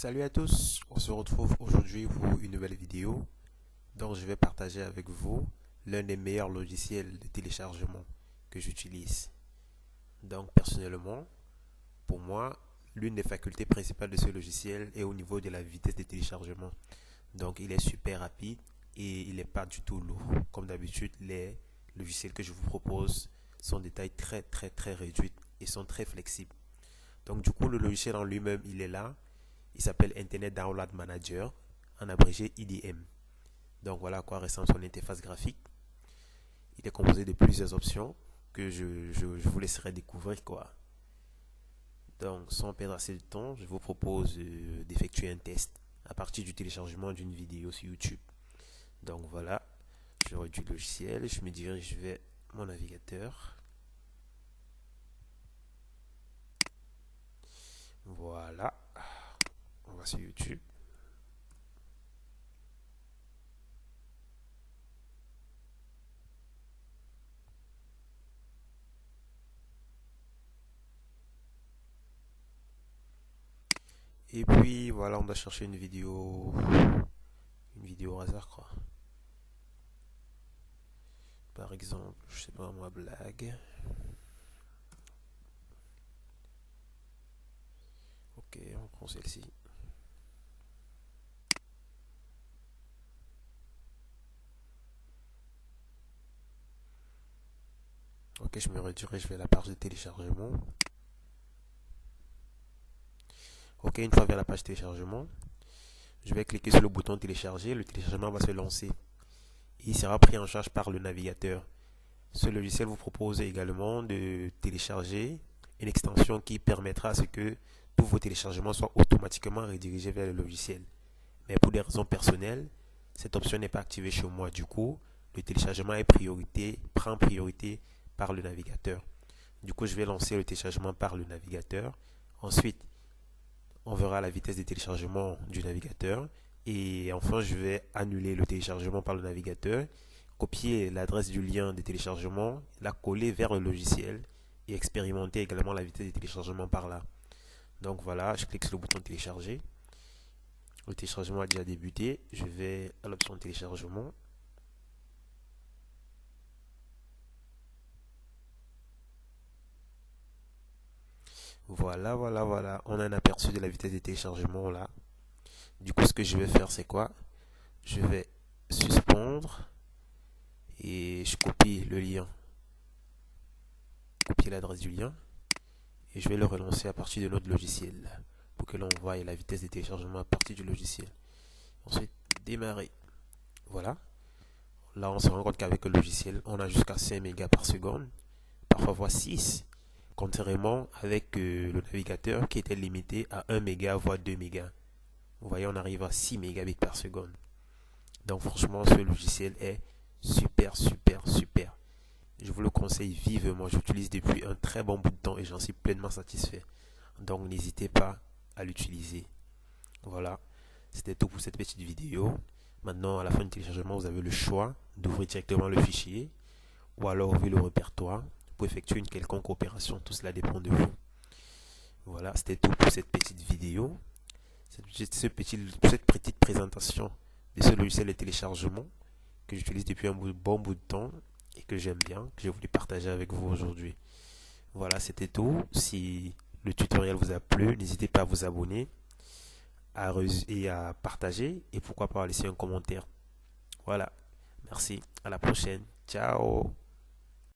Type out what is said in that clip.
Salut à tous, on se retrouve aujourd'hui pour une nouvelle vidéo. Donc je vais partager avec vous l'un des meilleurs logiciels de téléchargement que j'utilise. Donc personnellement, pour moi, l'une des facultés principales de ce logiciel est au niveau de la vitesse de téléchargement. Donc il est super rapide et il n'est pas du tout lourd. Comme d'habitude, les logiciels que je vous propose sont des tailles très réduites et sont très flexibles. Donc du coup, le logiciel en lui-même, il est là. Il s'appelle Internet Download Manager, en abrégé IDM. Donc voilà à quoi ressemble son interface graphique. Il est composé de plusieurs options que je vous laisserai découvrir quoi. Donc sans perdre assez de temps, je vous propose d'effectuer un test à partir du téléchargement d'une vidéo sur YouTube. Donc voilà, je réduis le logiciel, je me dirige vers mon navigateur. Voilà, on va sur YouTube. Et puis voilà, on doit chercher une vidéo au hasard quoi. Par exemple, je sais pas moi, blague. Ok, on prend celle-ci. Ok, je me redirige vers la page de téléchargement. Ok, une fois vers la page téléchargement, je vais cliquer sur le bouton télécharger. Le téléchargement va se lancer. Il sera pris en charge par le navigateur. Ce logiciel vous propose également de télécharger une extension qui permettra à ce que tous vos téléchargements soient automatiquement redirigés vers le logiciel. Mais pour des raisons personnelles, cette option n'est pas activée chez moi. Du coup, le téléchargement prend priorité par le navigateur. Du coup, je vais lancer le téléchargement par le navigateur. Ensuite, on verra la vitesse de téléchargement du navigateur. Et enfin, je vais annuler le téléchargement par le navigateur, copier l'adresse du lien de téléchargement, la coller vers le logiciel et expérimenter également la vitesse de téléchargement par là. Donc voilà, je clique sur le bouton télécharger. Le téléchargement a déjà débuté. Je vais à l'option téléchargement. Voilà. On a un aperçu de la vitesse de téléchargement là. Du coup, ce que je vais faire, c'est quoi? Je vais suspendre et je copie le lien, copier l'adresse du lien et je vais le relancer à partir de notre logiciel pour que l'on voie la vitesse de téléchargement à partir du logiciel. Ensuite, démarrer. Voilà. Là, on se rend compte qu'avec le logiciel, on a jusqu'à 5 mégas par seconde, parfois voire 6, contrairement avec le navigateur qui était limité à 1 méga voire 2 mégas. Vous voyez, on arrive à 6 mégabits par seconde. Donc franchement, ce logiciel est super. Je vous le conseille vivement. J'utilise depuis un très bon bout de temps et j'en suis pleinement satisfait. Donc n'hésitez pas à l'utiliser. Voilà, c'était tout pour cette petite vidéo. Maintenant, à la fin du téléchargement, vous avez le choix d'ouvrir directement le fichier ou alors ouvrir le répertoire pour effectuer une quelconque opération. Tout cela dépend de vous. Voilà, c'était tout pour cette petite vidéo. Cette petite présentation de ce logiciel de téléchargement que j'utilise depuis un bon bout de temps et que j'aime bien, que j'ai voulu partager avec vous aujourd'hui. Voilà, c'était tout. Si le tutoriel vous a plu, n'hésitez pas à vous abonner et à partager et pourquoi pas laisser un commentaire. Voilà, merci, à la prochaine. Ciao.